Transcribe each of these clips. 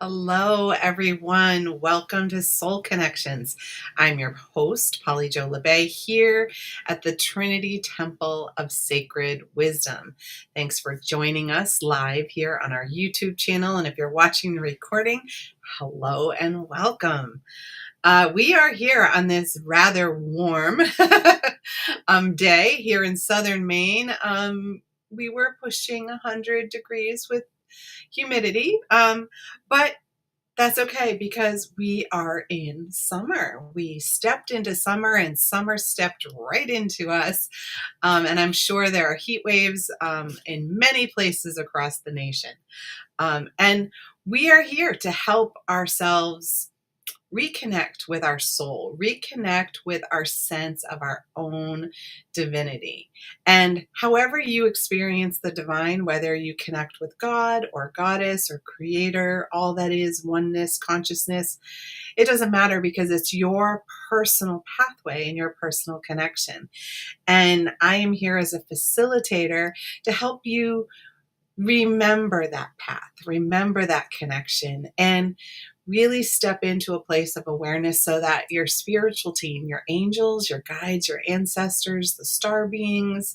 Hello, everyone. Welcome to Soul Connections. I'm your host, Polly Jo Labbe, here at the Trinity Temple of Sacred Wisdom. Thanks for joining us live here on our YouTube channel. And if you're watching the recording, hello and welcome. We are here on this rather warm day here in southern Maine. We were pushing 100 degrees with humidity, but that's okay because we are in summer. We stepped into summer and summer stepped right into us. And I'm sure there are heat waves in many places across the nation. And we are here to help ourselves reconnect with our soul, reconnect with our sense of our own divinity. And however you experience the divine, whether you connect with God or goddess or creator, all that is oneness, consciousness, it doesn't matter because it's your personal pathway and your personal connection. And I am here as a facilitator to help you remember that path, remember that connection, and really step into a place of awareness so that your spiritual team, your angels, your guides, your ancestors, the star beings,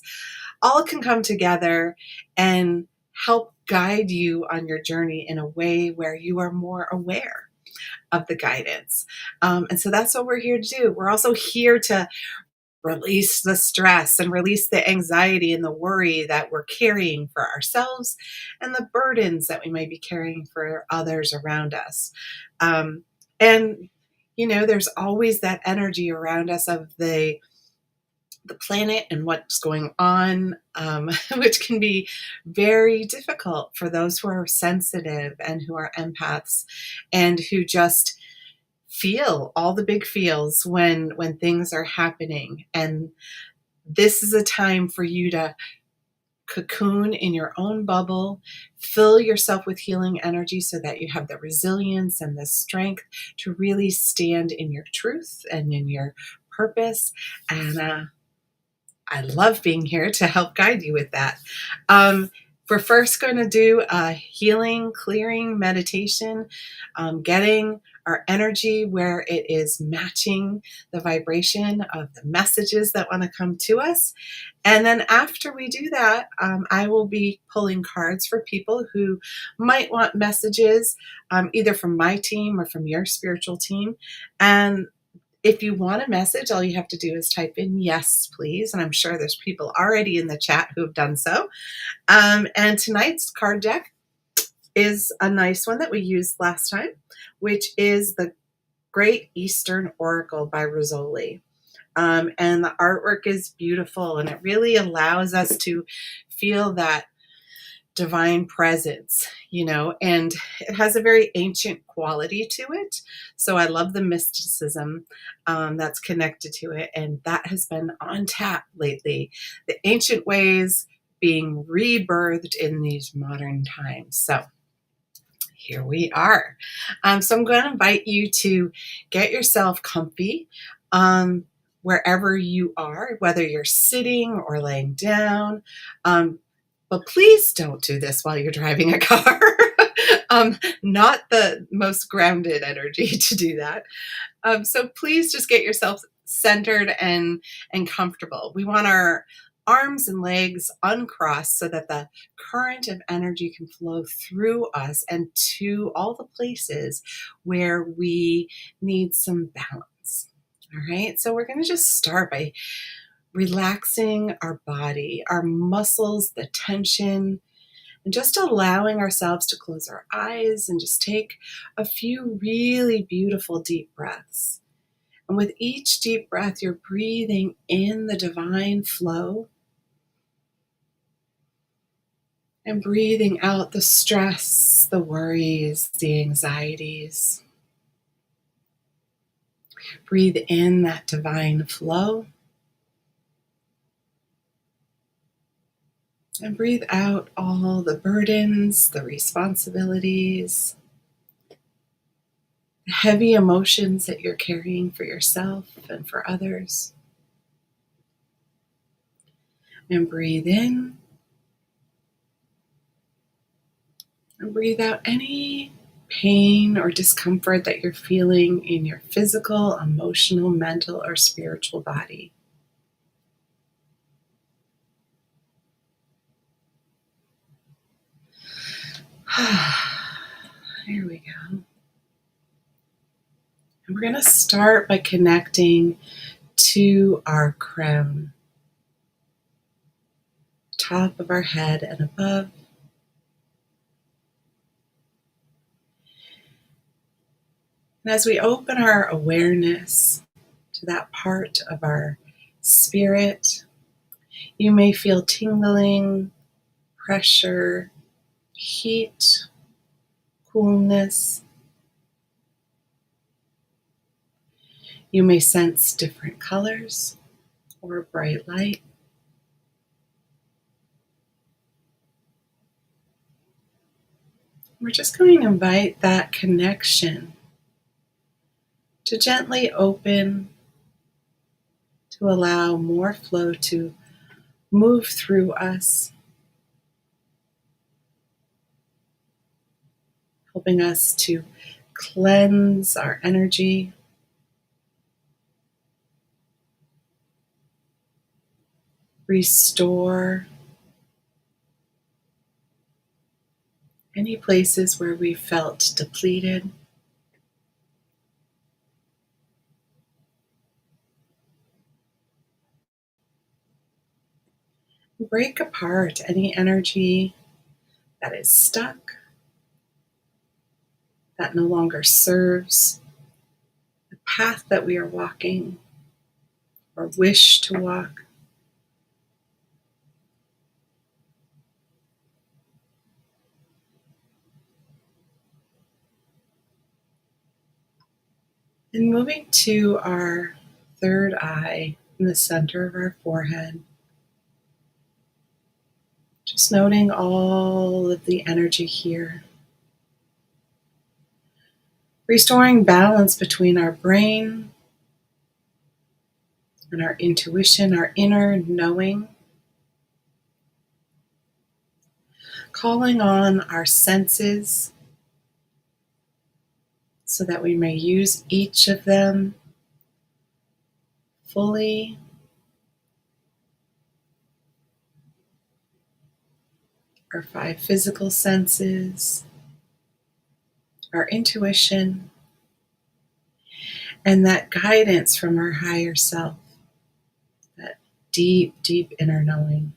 all can come together and help guide you on your journey in a way where you are more aware of the guidance. And so that's what we're here to do. We're also here to release the stress and release the anxiety and the worry that we're carrying for ourselves and the burdens that we may be carrying for others around us. And, there's always that energy around us of the planet and what's going on, which can be very difficult for those who are sensitive and who are empaths and who just feel all the big feels when things are happening. And this is a time for you to cocoon in your own bubble, fill yourself with healing energy so that you have the resilience and the strength to really stand in your truth and in your purpose. And I love being here to help guide you with that. We're first going to do a healing, clearing meditation, getting our energy where it is matching the vibration of the messages that want to come to us. And then after we do that, I will be pulling cards for people who might want messages, either from my team or from your spiritual team. And if you want a message, all you have to do is type in yes, please. And I'm sure there's people already in the chat who have done so. And tonight's card deck is a nice one that we used last time, which is the Great Eastern Oracle by Rassouli. And the artwork is beautiful, and it really allows us to feel that divine presence, and it has a very ancient quality to it. So I love the mysticism that's connected to it, and that has been on tap lately. The ancient ways being rebirthed in these modern times. So here we are. So I'm going to invite you to get yourself comfy wherever you are, whether you're sitting or laying down. But please don't do this while you're driving a car. Not the most grounded energy to do that. So please just get yourself centered and comfortable. We want our arms and legs uncrossed so that the current of energy can flow through us and to all the places where we need some balance. All right, so we're going to just start by relaxing our body, our muscles, the tension, and just allowing ourselves to close our eyes and just take a few really beautiful deep breaths. And with each deep breath, you're breathing in the divine flow and breathing out the stress, the worries, the anxieties. Breathe in that divine flow. And breathe out all the burdens, the responsibilities, the heavy emotions that you're carrying for yourself and for others. And breathe in. And breathe out any pain or discomfort that you're feeling in your physical, emotional, mental, or spiritual body. Here we go. And we're going to start by connecting to our crown, top of our head and above. And as we open our awareness to that part of our spirit, you may feel tingling, pressure, heat, coolness. You may sense different colors or bright light. We're just going to invite that connection to gently open, to allow more flow to move through us, helping us to cleanse our energy, restore any places where we felt depleted. Break apart any energy that is stuck, that no longer serves the path that we are walking or wish to walk. And moving to our third eye in the center of our forehead, just noting all of the energy here. Restoring balance between our brain and our intuition, our inner knowing. Calling on our senses so that we may use each of them fully. Our 5 physical senses, our intuition, and that guidance from our higher self, that deep, deep inner knowing.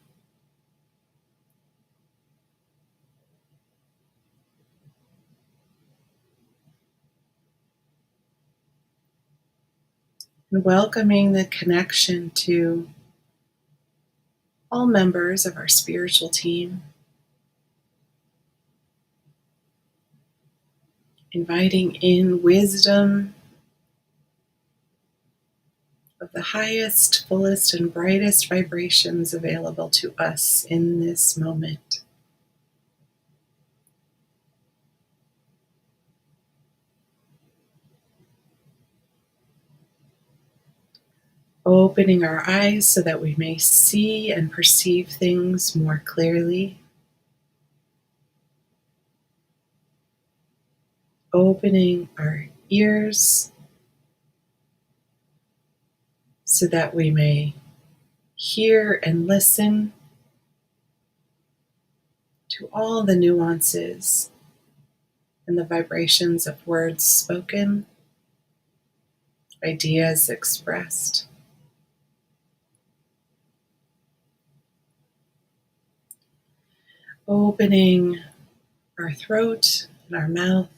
And welcoming the connection to all members of our spiritual team. Inviting in wisdom of the highest, fullest, and brightest vibrations available to us in this moment. Opening our eyes so that we may see and perceive things more clearly. Opening our ears so that we may hear and listen to all the nuances and the vibrations of words spoken, ideas expressed. Opening our throat and our mouth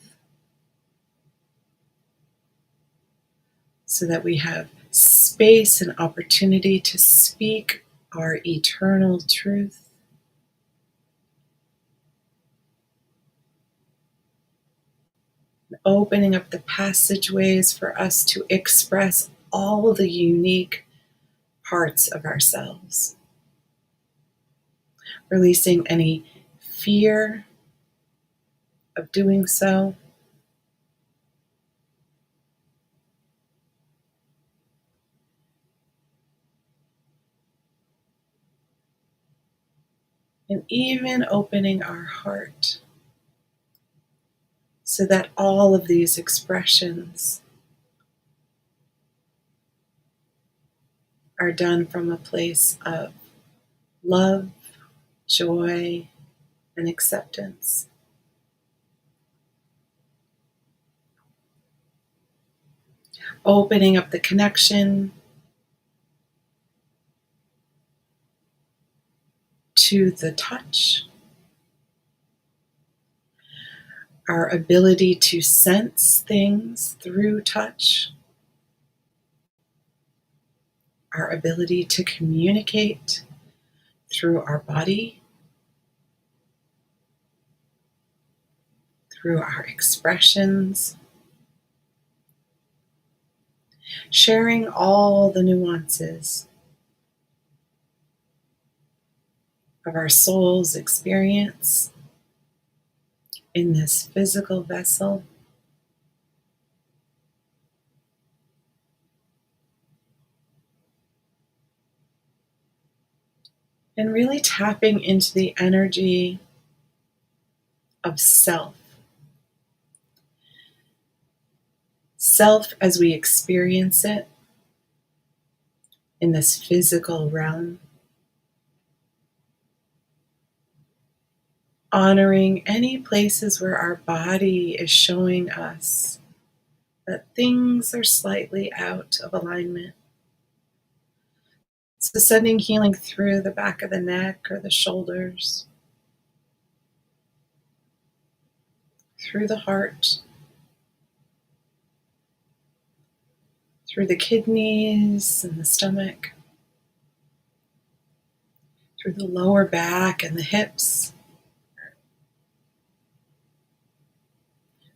so that we have space and opportunity to speak our eternal truth. Opening up the passageways for us to express all the unique parts of ourselves. Releasing any fear of doing so. And even opening our heart so that all of these expressions are done from a place of love, joy, and acceptance. Opening up the connection to the touch, our ability to sense things through touch, our ability to communicate through our body, through our expressions, sharing all the nuances of our soul's experience in this physical vessel. And really tapping into the energy of self. Self as we experience it in this physical realm. Honoring any places where our body is showing us that things are slightly out of alignment. So sending healing through the back of the neck or the shoulders, through the heart, through the kidneys and the stomach, through the lower back and the hips,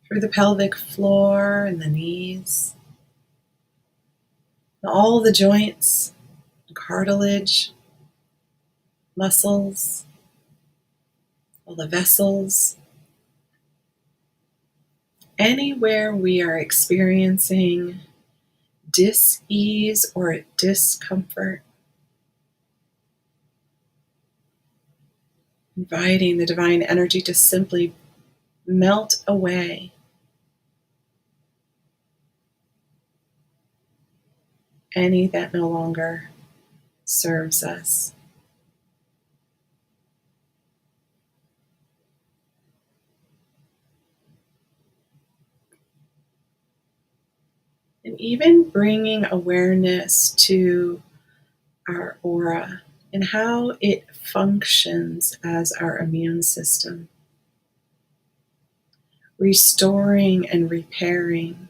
through the pelvic floor and the knees, and all the joints, cartilage, muscles, all the vessels. Anywhere we are experiencing dis-ease or discomfort, inviting the divine energy to simply melt away any that no longer serves us. And even bringing awareness to our aura and how it functions as our immune system, restoring and repairing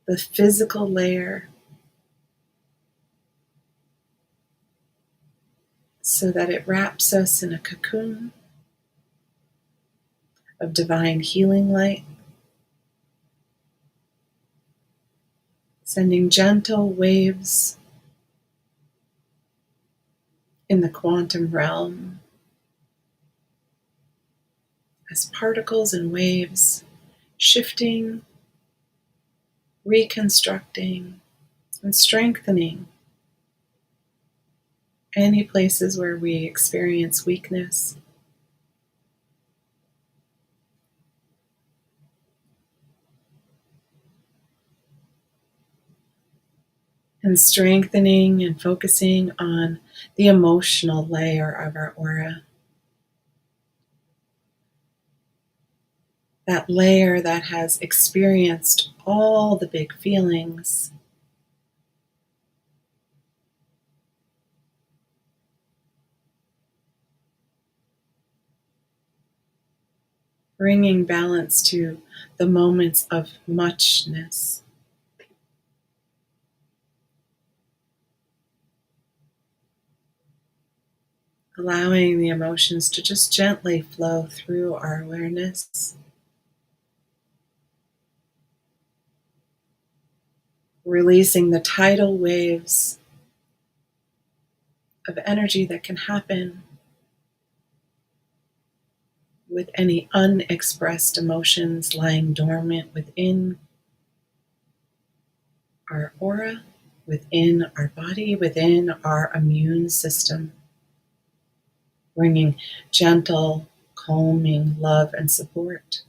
the physical layer so that it wraps us in a cocoon of divine healing light, sending gentle waves in the quantum realm as particles and waves shifting, reconstructing, and strengthening any places where we experience weakness. And strengthening and focusing on the emotional layer of our aura. That layer that has experienced all the big feelings. Bringing balance to the moments of muchness. Allowing the emotions to just gently flow through our awareness. Releasing the tidal waves of energy that can happen with any unexpressed emotions lying dormant within our aura, within our body, within our immune system. Bringing gentle calming love and support.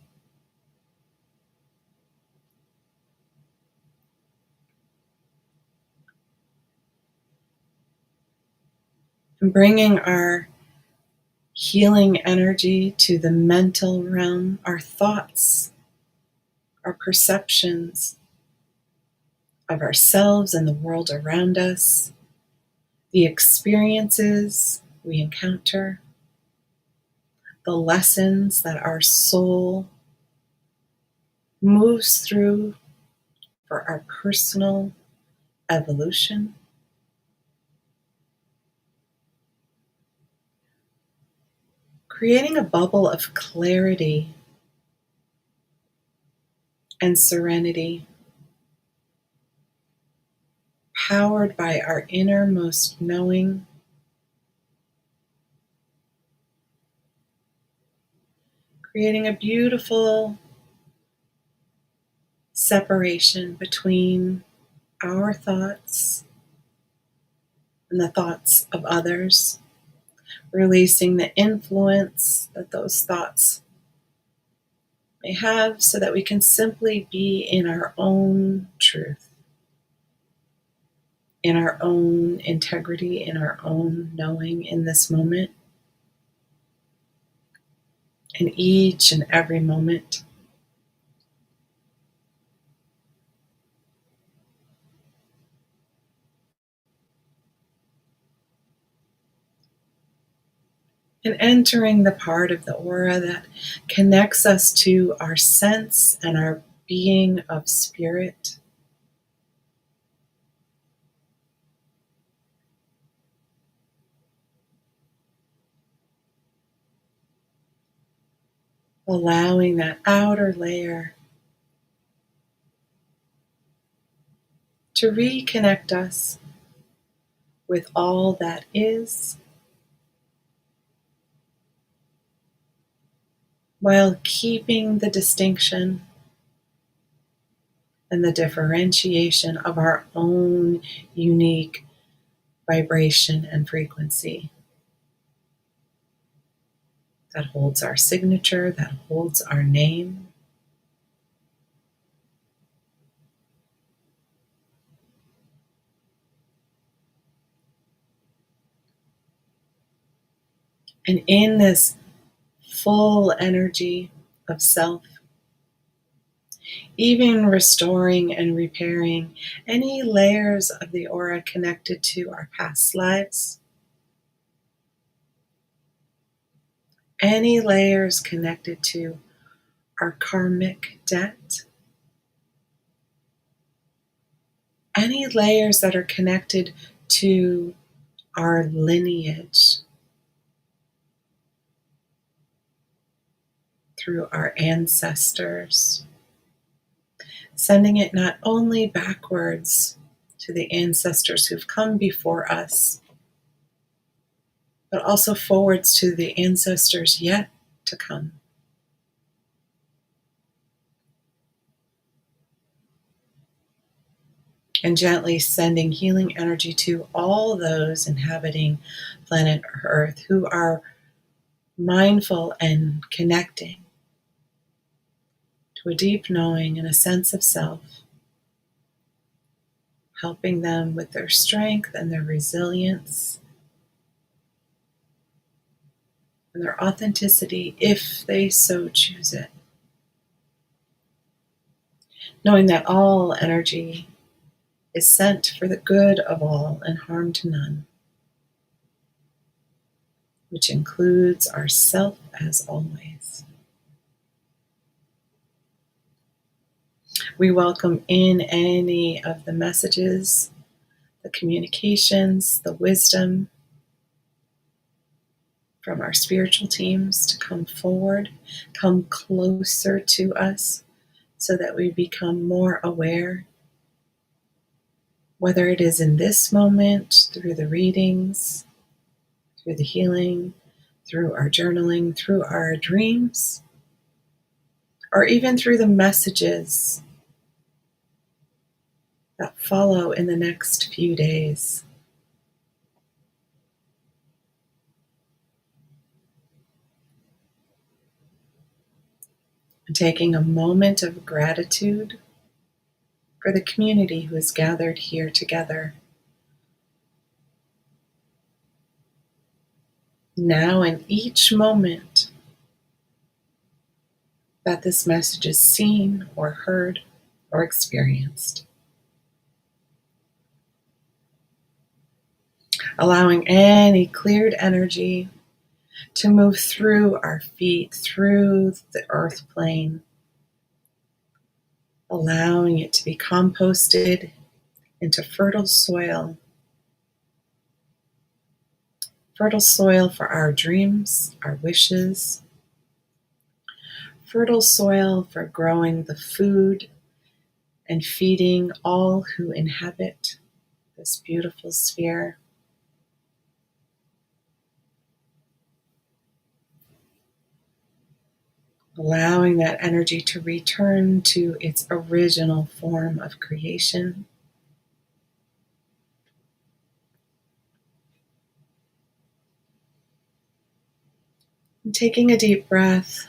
And bringing our healing energy to the mental realm, our thoughts, our perceptions of ourselves and the world around us, the experiences we encounter, the lessons that our soul moves through for our personal evolution. Creating a bubble of clarity and serenity, powered by our innermost knowing, creating a beautiful separation between our thoughts and the thoughts of others, releasing the influence that those thoughts may have so that we can simply be in our own truth, in our own integrity, in our own knowing in this moment, in each and every moment. And entering the part of the aura that connects us to our sense and our being of spirit. Allowing that outer layer to reconnect us with all that is, while keeping the distinction and the differentiation of our own unique vibration and frequency that holds our signature, that holds our name. And in this full energy of self, even restoring and repairing any layers of the aura connected to our past lives, any layers connected to our karmic debt, any layers that are connected to our lineage through our ancestors, sending it not only backwards to the ancestors who've come before us, but also forwards to the ancestors yet to come. And gently sending healing energy to all those inhabiting planet Earth who are mindful and connecting to a deep knowing and a sense of self, helping them with their strength and their resilience and their authenticity if they so choose it. Knowing that all energy is sent for the good of all and harm to none, which includes ourself as always. We welcome in any of the messages, the communications, the wisdom from our spiritual teams to come forward, come closer to us so that we become more aware, whether it is in this moment, through the readings, through the healing, through our journaling, through our dreams, or even through the messages that follow in the next few days. And taking a moment of gratitude for the community who is gathered here together. Now, in each moment that this message is seen or heard or experienced, allowing any cleared energy to move through our feet, through the earth plane, allowing it to be composted into fertile soil for our dreams, our wishes, fertile soil for growing the food and feeding all who inhabit this beautiful sphere. Allowing that energy to return to its original form of creation. And taking a deep breath,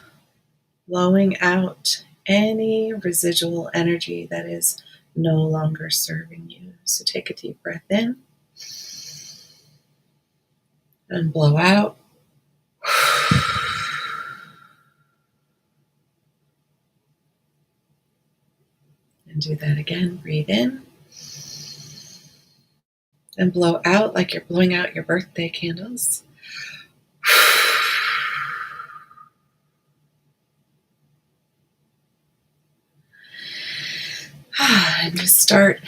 blowing out any residual energy that is no longer serving you. So take a deep breath in and blow out. And do that again. Breathe in and blow out like you're blowing out your birthday candles. And just start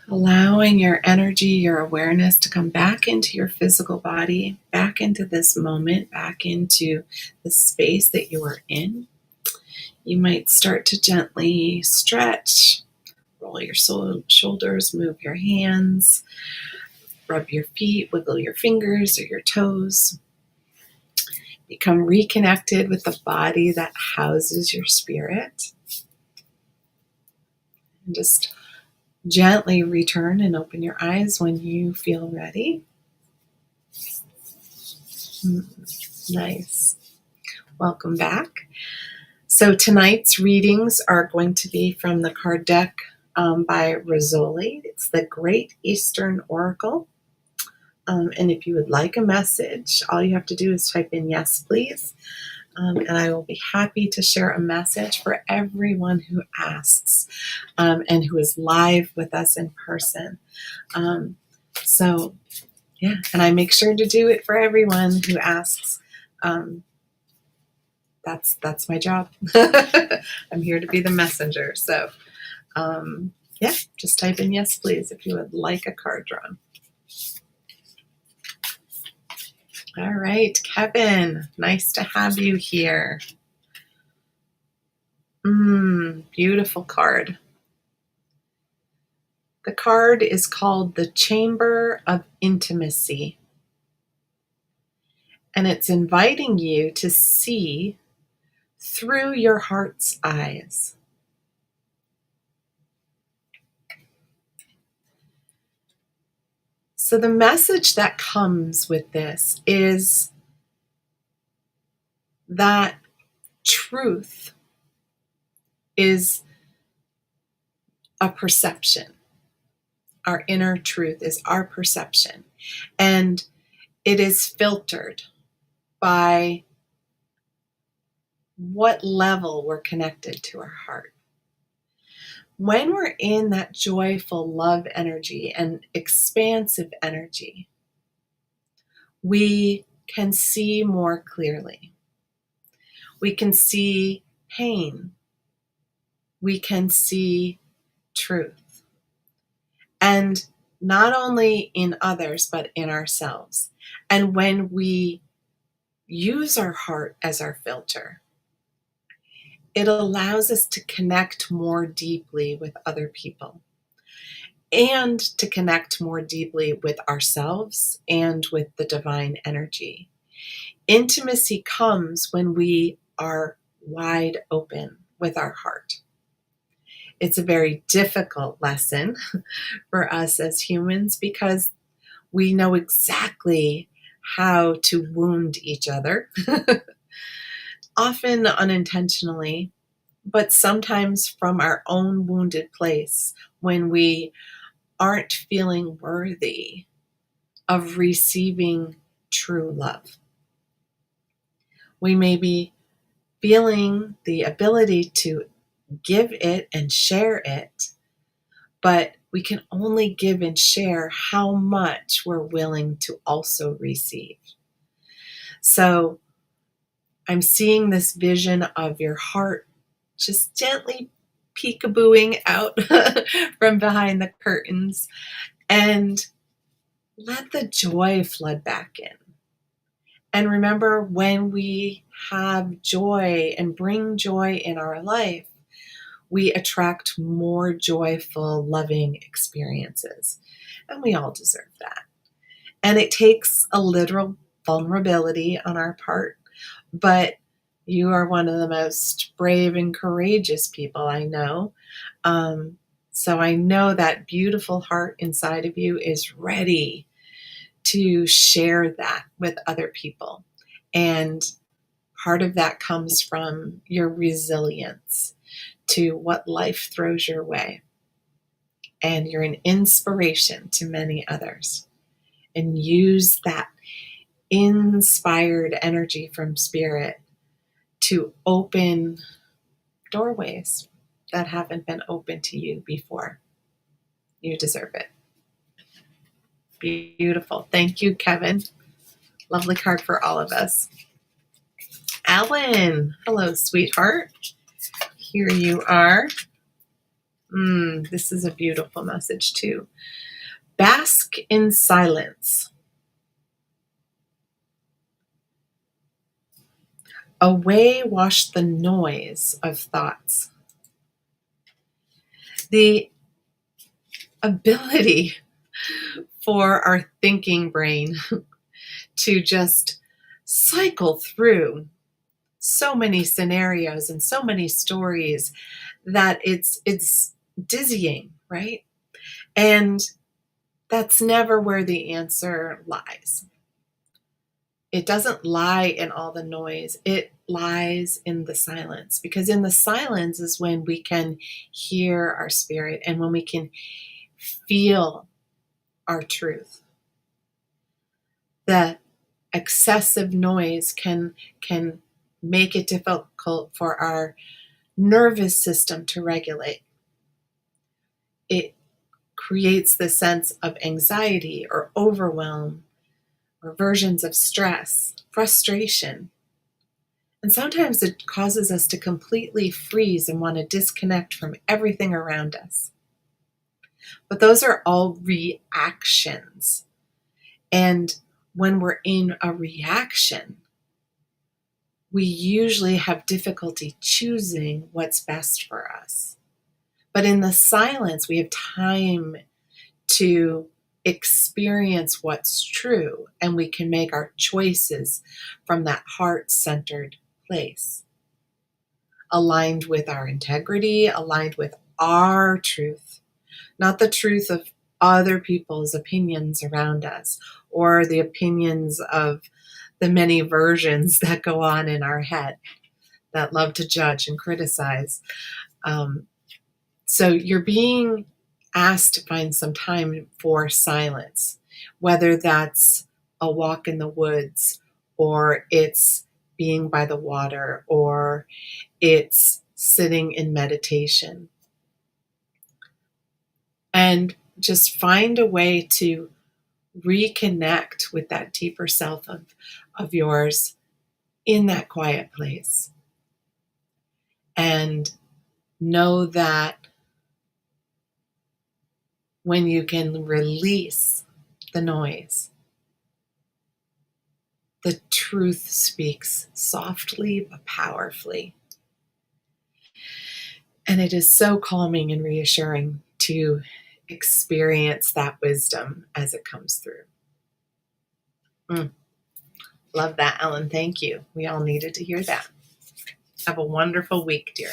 allowing your energy, your awareness to come back into your physical body, back into this moment, back into the space that you are in. You might start to gently stretch, roll your shoulders, move your hands, rub your feet, wiggle your fingers or your toes. Become reconnected with the body that houses your spirit. And just gently return and open your eyes when you feel ready. Nice. Welcome back. So tonight's readings are going to be from the card deck by Rassouli. It's the Great Eastern Oracle. And if you would like a message, all you have to do is type in yes, please. And I will be happy to share a message for everyone who asks and who is live with us in person. So, yeah, and I make sure to do it for everyone who asks. That's my job. I'm here to be the messenger. So, yeah, just type in yes, please, if you would like a card drawn. All right, Kevin, nice to have you here. Beautiful card. The card is called the Chamber of Intimacy. And it's inviting you to see through your heart's eyes. So the message that comes with this is that truth is a perception. Our inner truth is our perception. And it is filtered by what level we're connected to our heart. When we're in that joyful love energy and expansive energy, we can see more clearly. We can see pain. We can see truth. And not only in others, but in ourselves. And when we use our heart as our filter, it allows us to connect more deeply with other people and to connect more deeply with ourselves and with the divine energy. Intimacy comes when we are wide open with our heart. It's a very difficult lesson for us as humans because we know exactly how to wound each other, often unintentionally, but sometimes from our own wounded place when we aren't feeling worthy of receiving true love. We may be feeling the ability to give it and share it, but we can only give and share how much we're willing to also receive. So I'm seeing this vision of your heart just gently peekabooing out from behind the curtains, and let the joy flood back in. And remember, when we have joy and bring joy in our life, we attract more joyful, loving experiences. And we all deserve that. And it takes a literal vulnerability on our part, but you are one of the most brave and courageous people I know. So I know that beautiful heart inside of you is ready to share that with other people. And part of that comes from your resilience to what life throws your way. And you're an inspiration to many others. And use that inspired energy from spirit to open doorways that haven't been open to you before. You deserve it. Beautiful. Thank you, Kevin. Lovely card for all of us. Alan, hello, sweetheart. Here you are. This is a beautiful message too. Bask in silence. Away wash the noise of thoughts. The ability for our thinking brain to just cycle through so many scenarios and so many stories that it's dizzying, right? And that's never where the answer lies. It doesn't lie in all the noise. It lies in the silence, because in the silence is when we can hear our spirit and when we can feel our truth. The excessive noise can make it difficult for our nervous system to regulate. It creates the sense of anxiety or overwhelm or versions of stress, frustration. And sometimes it causes us to completely freeze and want to disconnect from everything around us. But those are all reactions. And when we're in a reaction, we usually have difficulty choosing what's best for us. But in the silence, we have time to experience what's true, and we can make our choices from that heart-centered place, aligned with our integrity, aligned with our truth, not the truth of other people's opinions around us or the opinions of the many versions that go on in our head that love to judge and criticize. So you're being asked to find some time for silence, whether that's a walk in the woods, or it's being by the water, or it's sitting in meditation. And just find a way to reconnect with that deeper self of yours in that quiet place. And know that when you can release the noise, the truth speaks softly but powerfully. And it is so calming and reassuring to experience that wisdom as it comes through. Love that, Ellen. Thank you. We all needed to hear that. Have a wonderful week, dear.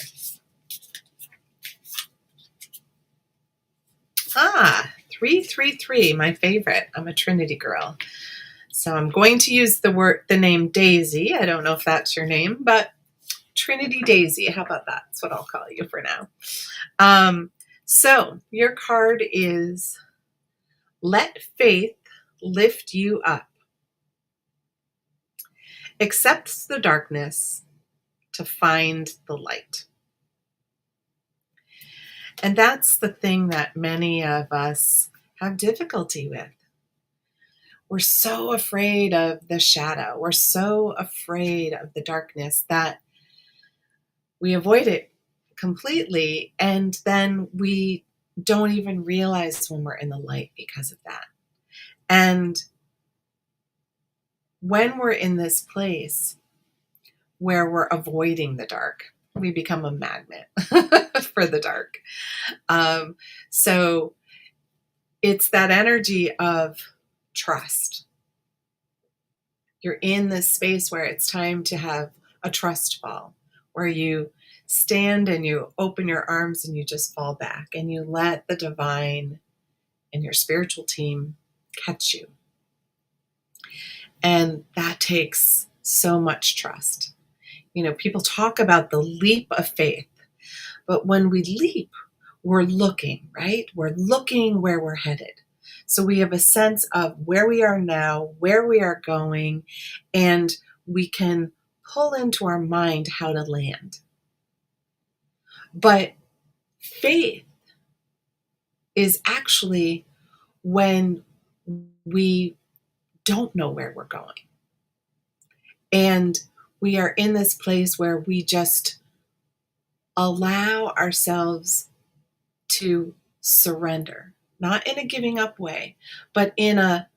333, my favorite. I'm a Trinity girl. So I'm going to use the name Daisy. I don't know if that's your name, but Trinity Daisy. How about that? That's what I'll call you for now. So your card is Let Faith Lift You Up. Accepts the darkness to find the light. And that's the thing that many of us have difficulty with. We're so afraid of the shadow. We're so afraid of the darkness that we avoid it completely. And then we don't even realize when we're in the light because of that. And when we're in this place where we're avoiding the dark, we become a magnet for the dark. So it's that energy of trust. You're in this space where it's time to have a trust fall, where you stand and you open your arms and you just fall back and you let the divine and your spiritual team catch you. And that takes so much trust. You know, people talk about the leap of faith, but when we leap, we're looking, right? We're looking where we're headed. So we have a sense of where we are now, where we are going, and we can pull into our mind how to land. But faith is actually when we don't know where we're going. And we are in this place where we just allow ourselves to surrender, not in a giving up way, but in a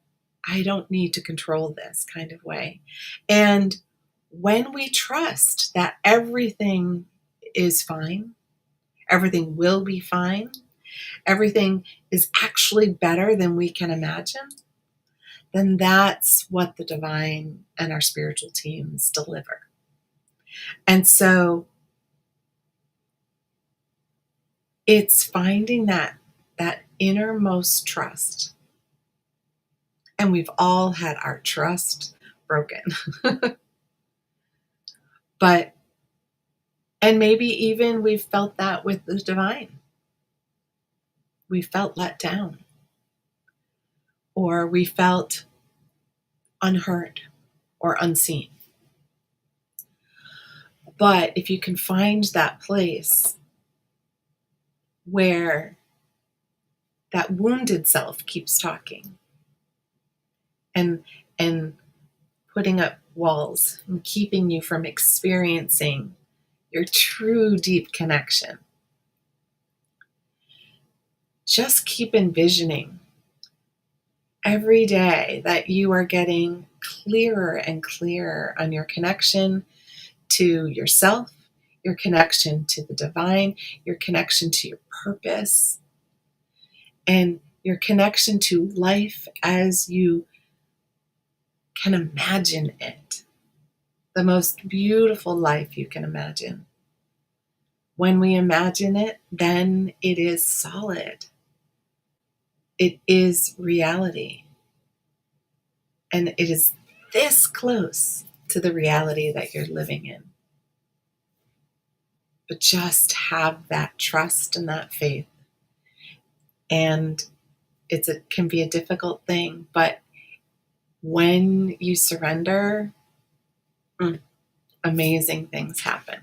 I don't need to control this kind of way. And when we trust that everything is fine, everything will be fine, everything is actually better than we can imagine, then that's what the divine and our spiritual teams deliver. And so it's finding that innermost trust. And we've all had our trust broken. And maybe even we've felt that with the divine. We felt let down. Or we felt unheard or unseen. But if you can find that place where that wounded self keeps talking and putting up walls and keeping you from experiencing your true deep connection, just keep envisioning every day that you are getting clearer and clearer on your connection to yourself, your connection to the divine, your connection to your purpose, and your connection to life as you can imagine it. The most beautiful life you can imagine. When we imagine it, then it is solid. It is reality. And it is this close to the reality that you're living in. But just have that trust and that faith. And it can be a difficult thing, but when you surrender, amazing things happen.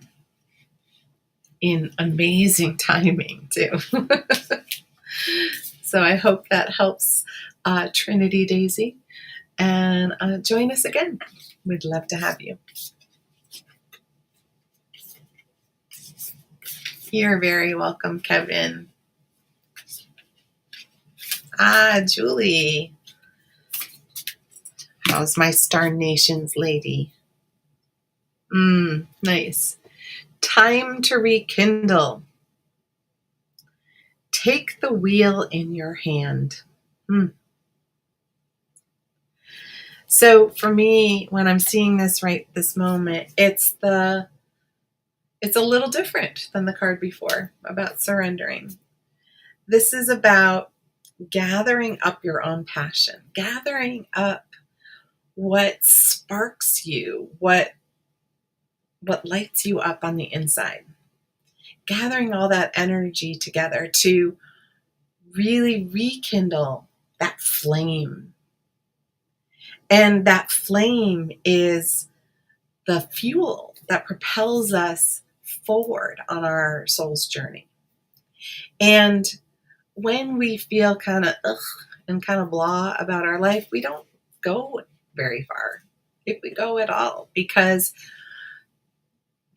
In amazing timing, too. So I hope that helps, Trinity Daisy. And join us again. We'd love to have you. You're very welcome, Kevin. Julie. How's my Star Nations lady? Nice. Time to rekindle. Take the wheel in your hand. So for me, when I'm seeing this right this moment, it's a little different than the card before about surrendering. This is about gathering up your own passion, gathering up what sparks you, what what lights you up on the inside. Gathering all that energy together to really rekindle that flame. And that flame is the fuel that propels us forward on our soul's journey. And when we feel kind of ugh and kind of blah about our life, we don't go very far, if we go at all, because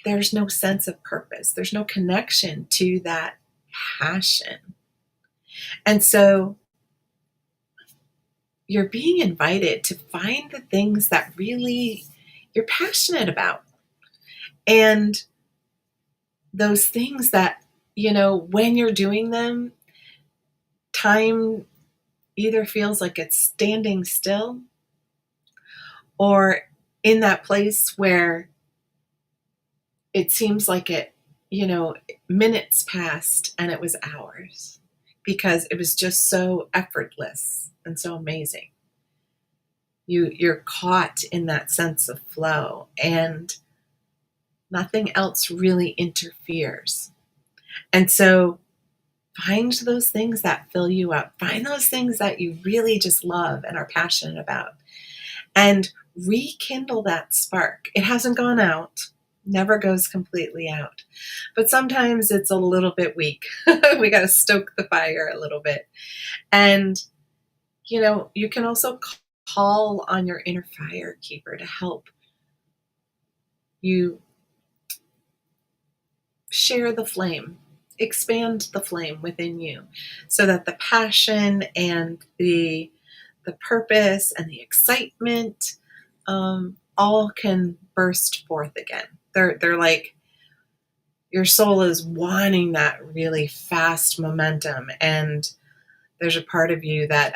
there's no sense of purpose. There's no connection to that passion. And so you're being invited to find the things that really you're passionate about. And those things that, when you're doing them, time either feels like it's standing still or in that place where it seems like minutes passed and it was hours because it was just so effortless and so amazing. You're caught in that sense of flow and nothing else really interferes. And so find those things that fill you up. Find those things that you really just love and are passionate about. And rekindle that spark. It hasn't gone out. Never goes completely out. But sometimes it's a little bit weak. We got to stoke the fire a little bit. And, you can also call on your inner fire keeper to help you share the flame, expand the flame within you so that the passion and the purpose and the excitement all can burst forth again. They're like your soul is wanting that really fast momentum, and there's a part of you that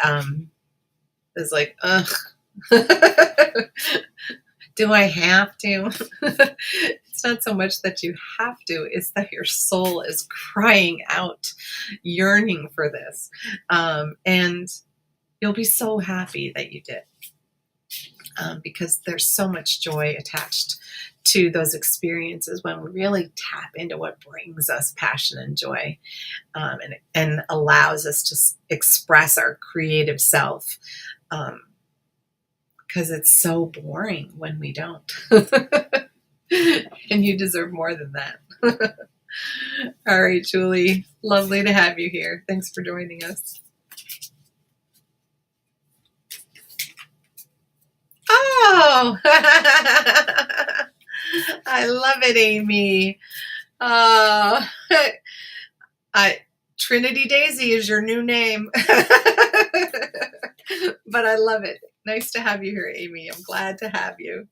is like, ugh, do I have to? It's not so much that you have to, it's that your soul is crying out, yearning for this. And you'll be so happy that you did. Because there's so much joy attached to those experiences when we really tap into what brings us passion and joy, and allows us to express our creative self, because it's so boring when we don't. And you deserve more than that. All right, Julie, lovely to have you here. Thanks for joining us. Oh, I love it, Amy. Trinity Daisy is your new name. But I love it. Nice to have you here, Amy. I'm glad to have you.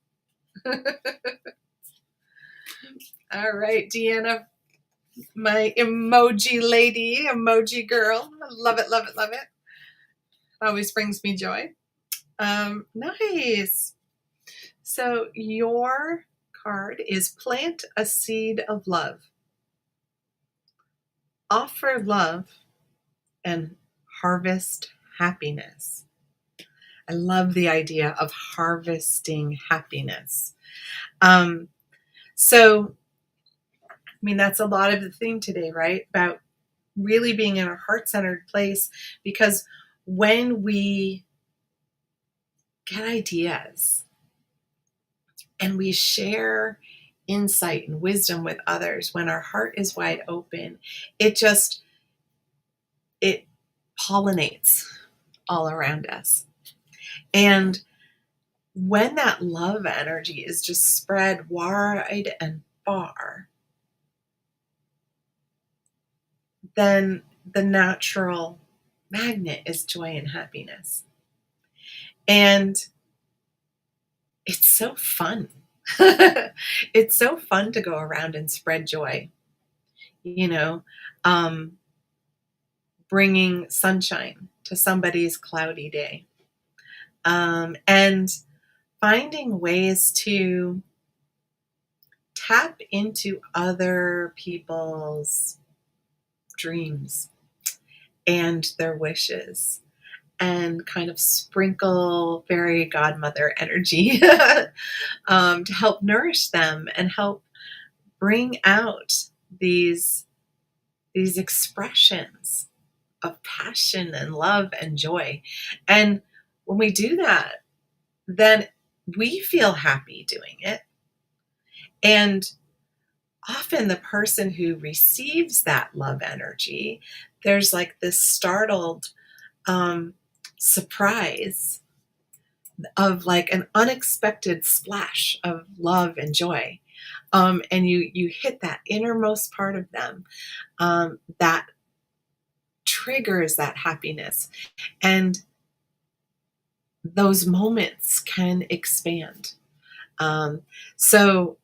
All right, Deanna, my emoji lady, emoji girl. Love it, love it, love it. Always brings me joy. Nice. So your card is Plant a Seed of Love. Offer love and harvest happiness. I love the idea of harvesting happiness. So, that's a lot of the theme today, right? About really being in a heart-centered place, because when we get ideas and we share insight and wisdom with others, when our heart is wide open, it pollinates all around us. And when that love energy is just spread wide and far, then the natural magnet is joy and happiness. And it's so fun. It's so fun to go around and spread joy, bringing sunshine to somebody's cloudy day, and finding ways to tap into other people's dreams and their wishes, and kind of sprinkle fairy godmother energy to help nourish them and help bring out these expressions of passion and love and joy. And when we do that, then we feel happy doing it. And often the person who receives that love energy, there's like this startled surprise of like an unexpected splash of love and joy. And you hit that innermost part of them that triggers that happiness. And those moments can expand. So,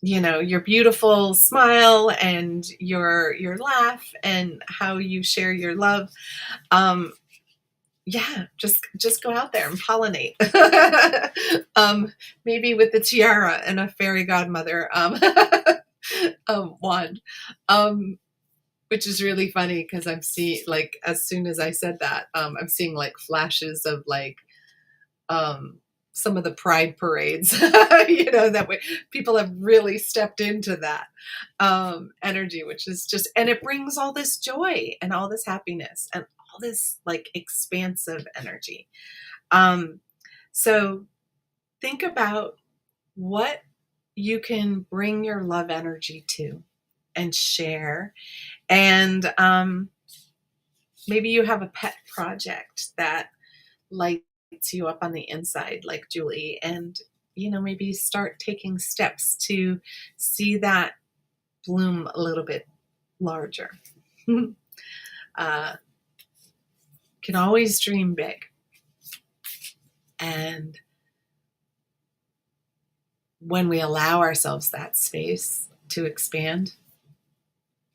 your beautiful smile and your laugh and how you share your love, yeah, just go out there and pollinate. Maybe with the tiara and a fairy godmother wand, which is really funny because I'm seeing, like, as soon as I said that, I'm seeing like flashes of like some of the pride parades, that people have really stepped into that energy, which is just, and it brings all this joy and all this happiness and all this like expansive energy. So think about what you can bring your love energy to and share. And maybe you have a pet project that lights you up on the inside, like Julie, and maybe start taking steps to see that bloom a little bit larger. Can always dream big. And when we allow ourselves that space to expand,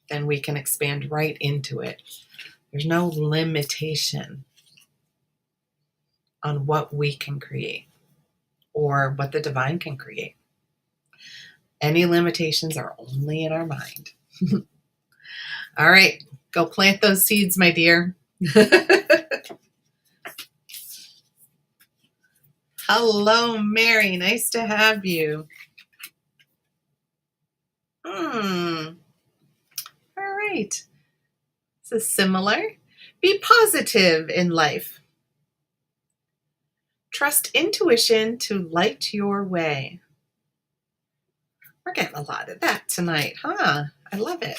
then we can expand right into it. There's no limitation on what we can create or what the divine can create. Any limitations are only in our mind. All right, go plant those seeds, my dear. Hello, Mary. Nice to have you. All right. This is similar. Be positive in life. Trust intuition to light your way. We're getting a lot of that tonight, huh? I love it.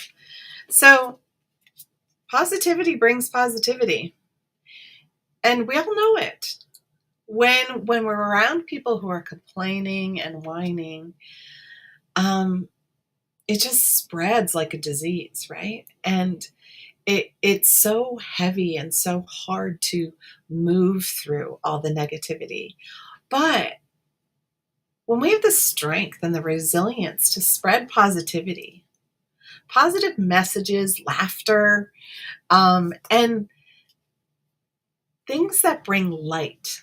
So, positivity brings positivity. And we all know it. When we're around people who are complaining and whining, it just spreads like a disease, right? And it's so heavy and so hard to move through all the negativity. But when we have the strength and the resilience to spread positivity, positive messages, laughter, and things that bring light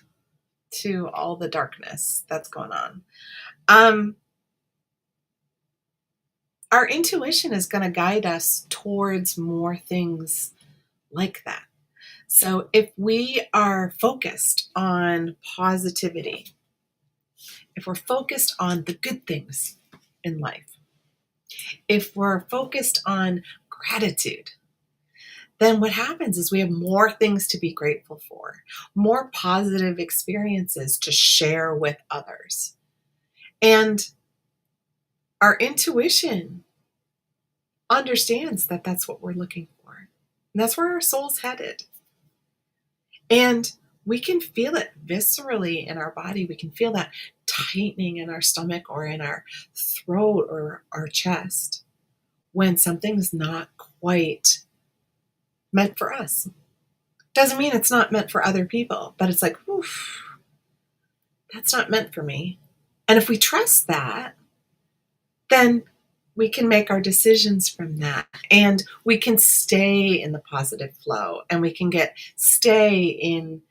to all the darkness that's going on, our intuition is going to guide us towards more things like that. So if we are focused on positivity, if we're focused on the good things in life, if we're focused on gratitude, then what happens is we have more things to be grateful for, more positive experiences to share with others. And our intuition understands that that's what we're looking for. And that's where our soul's headed. And we can feel it viscerally in our body. We can feel that tightening in our stomach or in our throat or our chest when something's not quite meant for us. Doesn't mean it's not meant for other people, but it's like, oof, that's not meant for me. And if we trust that, then we can make our decisions from that, and we can stay in the positive flow, and we can stay in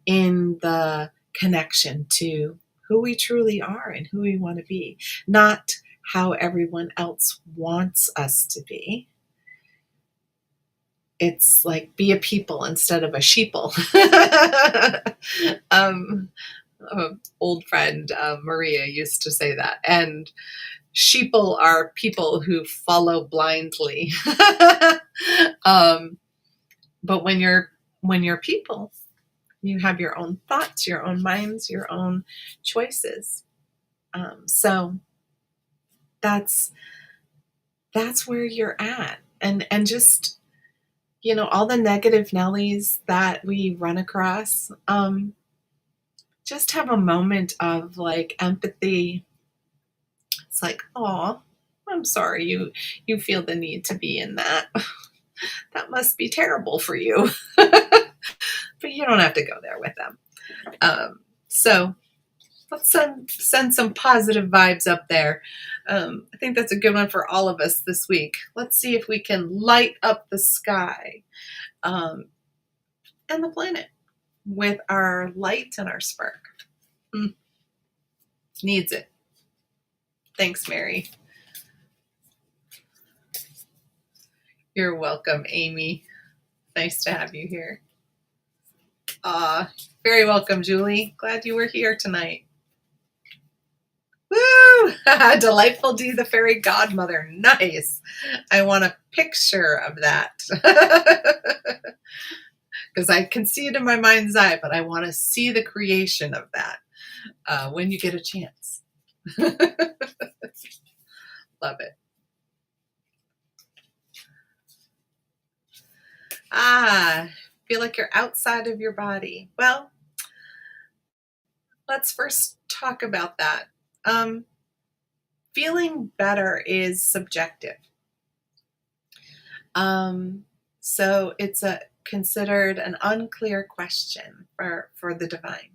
the connection to who we truly are and who we want to be, not how everyone else wants us to be. It's like, be a people instead of a sheeple. Old friend Maria used to say that, and sheeple are people who follow blindly. But when you're people, you have your own thoughts, your own minds, your own choices. So that's where you're at. And just, all the negative Nellies that we run across, just have a moment of like empathy. It's like, oh, I'm sorry you feel the need to be in that. That must be terrible for you. But you don't have to go there with them. So let's send some positive vibes up there. I think that's a good one for all of us this week. Let's see if we can light up the sky and the planet with our light and our spark. Needs it. Thanks, Mary. You're welcome, Amy. Nice to have you here. Very welcome, Julie. Glad you were here tonight. Woo! Delightful D, the fairy godmother. Nice. I want a picture of that. Because I can see it in my mind's eye, but I want to see the creation of that when you get a chance. Love it. Feel like you're outside of your body. Well, let's first talk about that. Feeling better is subjective. So it's considered an unclear question for the divine.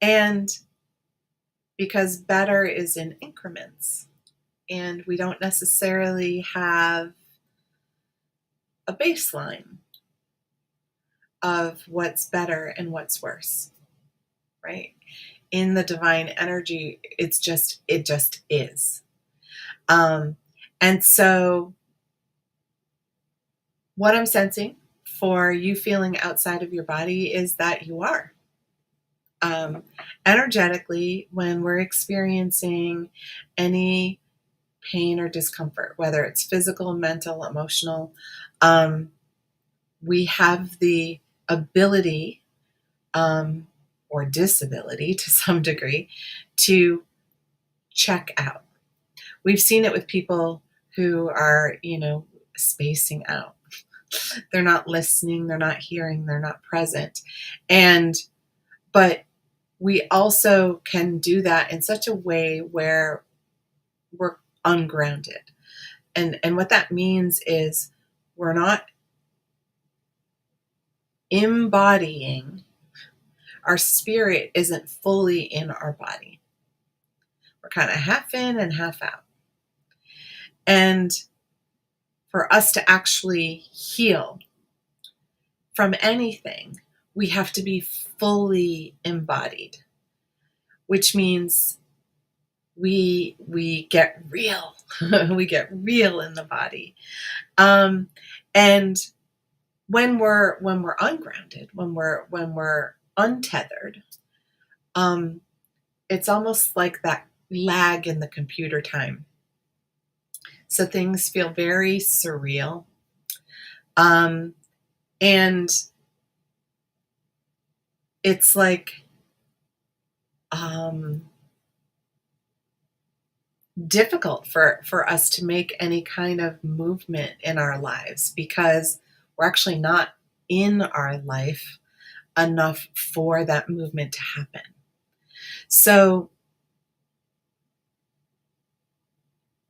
And because better is in increments, and we don't necessarily have a baseline of what's better and what's worse, right? In the divine energy, it just is. And so what I'm sensing for you feeling outside of your body is that you are. Energetically, when we're experiencing any pain or discomfort, whether it's physical, mental, emotional, we have the ability or disability to some degree to check out. We've seen it with people who are, spacing out. They're not listening, they're not hearing, they're not present. But we also can do that in such a way where we're ungrounded. And what that means is we're not embodying. Our spirit isn't fully in our body. We're kind of half in and half out. And for us to actually heal from anything, we have to be fully embodied, which means we get real. We get real in the body. And when we're ungrounded, when we're untethered, it's almost like that lag in the computer time. So things feel very surreal. And it's like difficult for us to make any kind of movement in our lives because we're actually not in our life enough for that movement to happen. So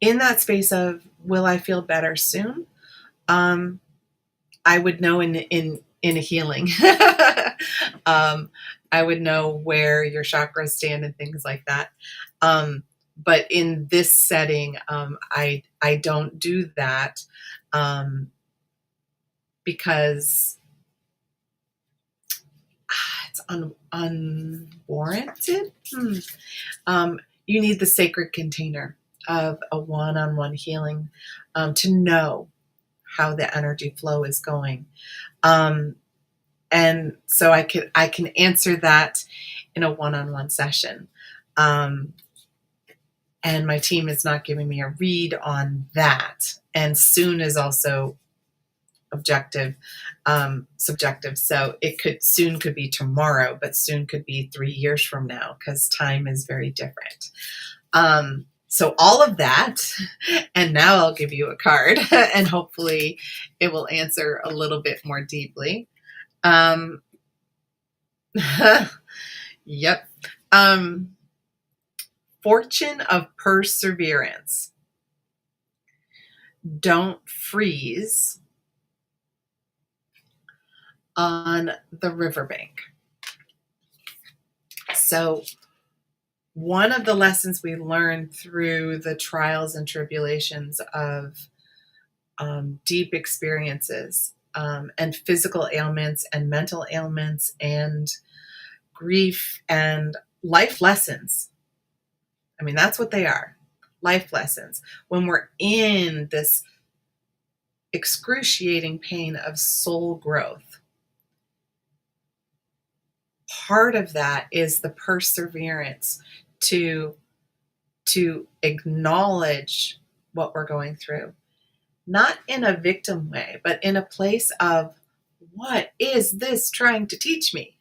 in that space of, will I feel better soon? I would know in a healing. I would know where your chakras stand and things like that. But in this setting, I don't do that because it's unwarranted. You need the sacred container of a one-on-one healing to know how the energy flow is going. And so I can answer that in a one-on-one session. And And my team is not giving me a read on that. And soon is also subjective. So it could be tomorrow, but soon could be 3 years from now, because time is very different. So all of that, and now I'll give you a card, and hopefully it will answer a little bit more deeply. Yep. Fortune of perseverance. Don't freeze on the riverbank. So one of the lessons we learned through the trials and tribulations of deep experiences and physical ailments and mental ailments and grief and life lessons. I mean, that's what they are, life lessons. When we're in this excruciating pain of soul growth, part of that is the perseverance to acknowledge what we're going through, not in a victim way, but in a place of, what is this trying to teach me?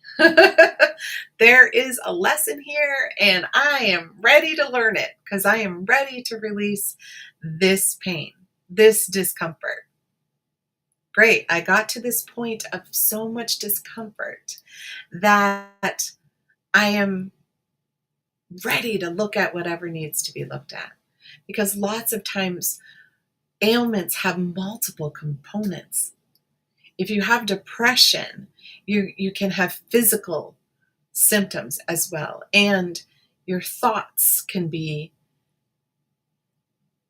There is a lesson here, and I am ready to learn it, because I am ready to release this pain, this discomfort. Great, I got to this point of so much discomfort that I am ready to look at whatever needs to be looked at. Because lots of times ailments have multiple components. If you have depression, you can have physical symptoms as well. And your thoughts can be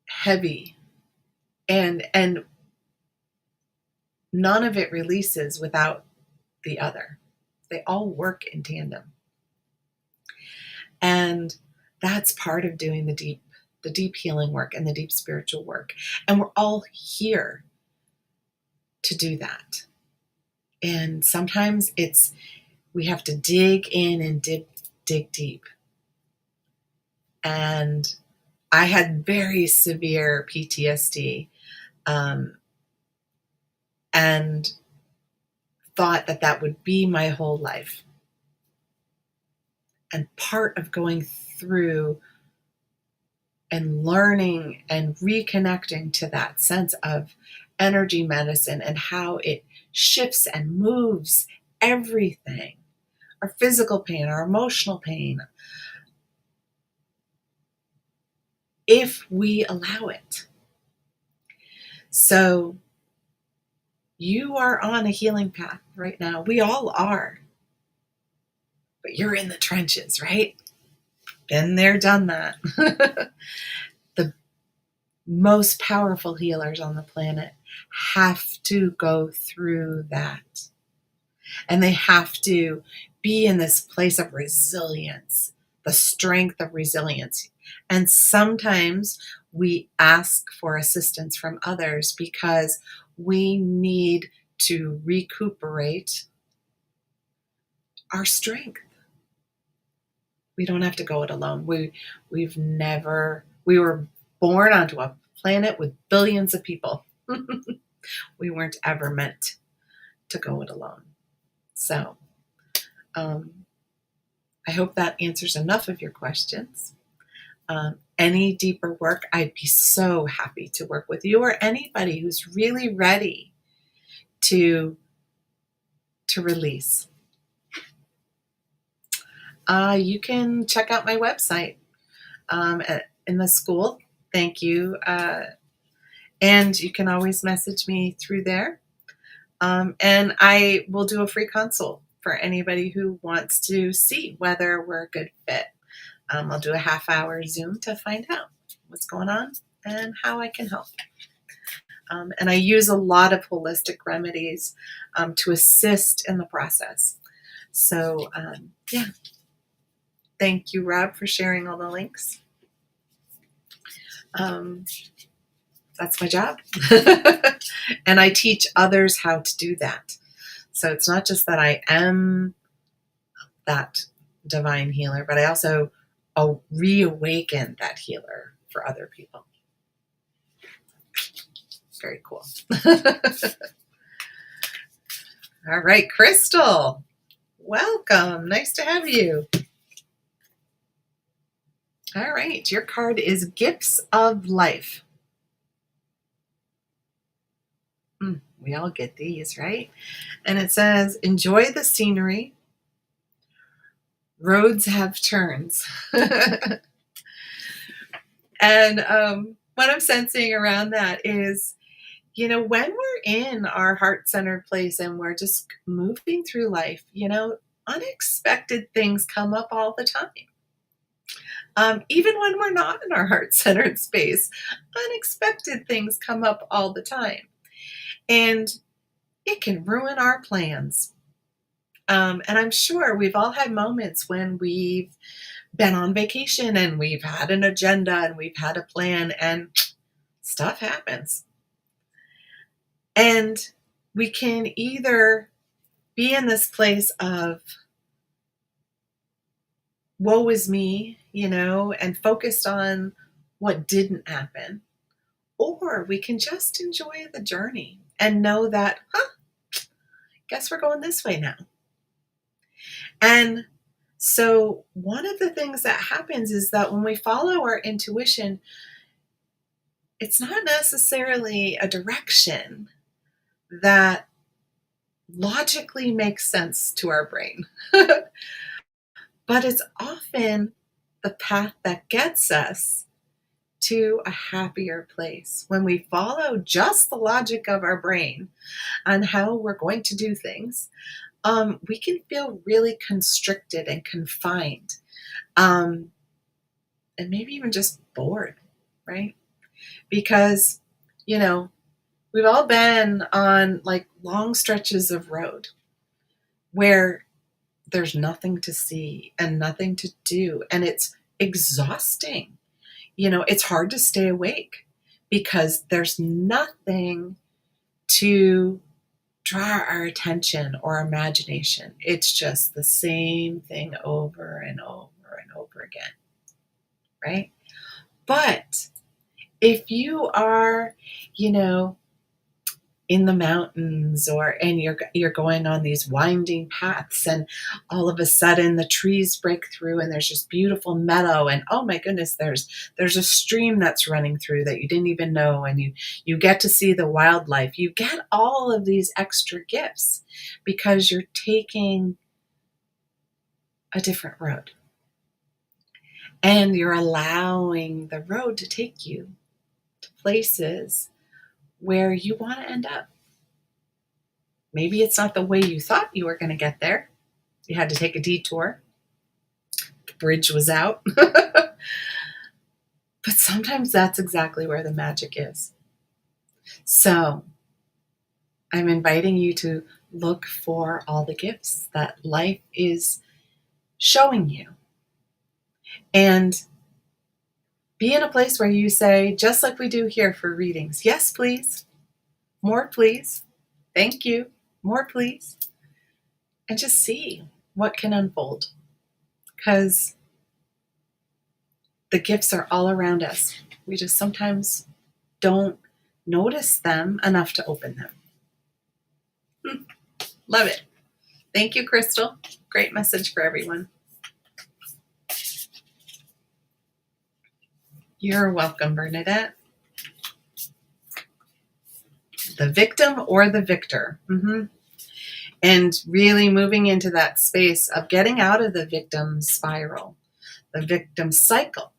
heavy. And none of it releases without the other. They all work in tandem. And that's part of doing the deep healing work and the deep spiritual work. And we're all here to do that. And sometimes we have to dig in and dig deep. And I had very severe PTSD, and thought that would be my whole life. And part of going through and learning and reconnecting to that sense of energy medicine and how it shifts and moves everything, our physical pain, our emotional pain, if we allow it. So you are on a healing path right now. We all are. But you're in the trenches, right? Been there, done that. The most powerful healers on the planet have to go through that. And they have to be in this place of resilience, the strength of resilience. And sometimes we ask for assistance from others because we need to recuperate our strength. We don't have to go it alone. We were born onto a planet with billions of people. We weren't ever meant to go it alone. So I hope that answers enough of your questions. Any deeper work, I'd be so happy to work with you or anybody who's really ready to release. You can check out my website in the school. Thank you. And you can always message me through there. And I will do a free consult for anybody who wants to see whether we're a good fit. I'll do a half-hour Zoom to find out what's going on and how I can help. And I use a lot of holistic remedies to assist in the process. So, yeah. Thank you, Rob, for sharing all the links. That's my job. And I teach others how to do that. So it's not just that I am that divine healer, but I also reawaken that healer for other people. Very cool. All right, Crystal, welcome. Nice to have you. All right, your card is Gifts of Life. We all get these, right? And it says, enjoy the scenery. Roads have turns. And what I'm sensing around that is, when we're in our heart-centered place and we're just moving through life, unexpected things come up all the time. Even when we're not in our heart-centered space, unexpected things come up all the time. And it can ruin our plans. And I'm sure we've all had moments when we've been on vacation and we've had an agenda and we've had a plan and stuff happens. And we can either be in this place of woe is me, and focused on what didn't happen, or we can just enjoy the journey and know that, guess we're going this way now. And so one of the things that happens is that when we follow our intuition, it's not necessarily a direction that logically makes sense to our brain, but it's often the path that gets us to a happier place. When we follow just the logic of our brain on how we're going to do things, we can feel really constricted and confined, and maybe even just bored, right? Because, we've all been on long stretches of road where there's nothing to see and nothing to do, and it's exhausting. It's hard to stay awake because there's nothing to draw our attention or imagination. It's just the same thing over and over and over again, right? But if you are, in the mountains and you're going on these winding paths, and all of a sudden the trees break through and there's just beautiful meadow, and oh my goodness, there's a stream that's running through that you didn't even know, and you get to see the wildlife. You get all of these extra gifts because you're taking a different road, and you're allowing the road to take you to places where you want to end up. Maybe it's not the way you thought you were going to get there. You had to take a detour. The bridge was out. But sometimes that's exactly where the magic is. So I'm inviting you to look for all the gifts that life is showing you. And be in a place where you say, just like we do here for readings, yes, please. More, please. Thank you. More, please. And just see what can unfold. Because the gifts are all around us. We just sometimes don't notice them enough to open them. Love it. Thank you, Crystal. Great message for everyone. You're welcome, Bernadette. The victim or the victor. And really moving into that space of getting out of the victim spiral, the victim cycle.